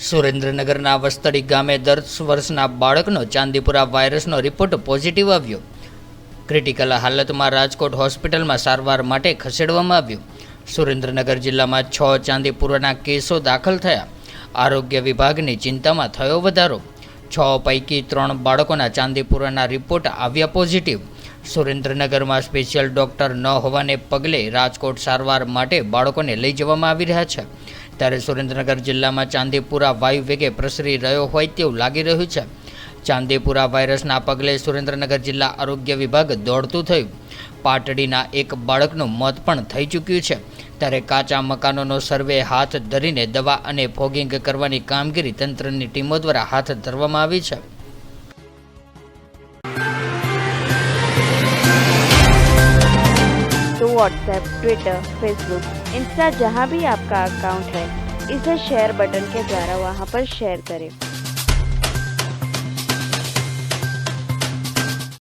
સુરેન્દ્રનગરના વસ્તડી ગામે 10 વર્ષના બાળકનો ચાંદીપુરા વાયરસનો રિપોર્ટ પોઝિટિવ આવ્યો. ક્રિટિકલ હાલતમાં રાજકોટ હોસ્પિટલમાં સારવાર માટે ખસેડવામાં આવ્યું. સુરેન્દ્રનગર જિલ્લામાં 6 ચાંદીપુરાના કેસો દાખલ થયા. આરોગ્ય વિભાગની ચિંતામાં થયો વધારો. 6 પૈકી 3 બાળકોના ચાંદીપુરાના રિપોર્ટ આવ્યા પોઝિટિવ. સુરેન્દ્રનગરમાં સ્પેશિયલ ડોક્ટર ન હોવાને પગલે રાજકોટ સારવાર માટે બાળકોને લઈ જવામાં આવી રહ્યા છે. ત્યારે સુરેન્દ્રનગર જિલ્લામાં ચાંદીપુરા વાયુ વેગે પ્રસરી રહ્યો હોય તેવું લાગી રહ્યું છે. ચાંદીપુરા વાયરસના પગલે સુરેન્દ્રનગર જિલ્લા આરોગ્ય વિભાગ દોડતું થયું. પાટડીના એક બાળકનું મોત પણ થઈ ચૂક્યું છે. ત્યારે કાચા મકાનોનો સર્વે હાથ ધરીને દવા અને ફોગિંગ કરવાની કામગીરી તંત્રની ટીમો દ્વારા હાથ ધરવામાં આવી છે. तो व्हाट्सएप, ट्विटर, फेसबुक, इंस्टा जहाँ भी आपका अकाउंट है, इसे शेयर बटन के द्वारा वहाँ पर शेयर करें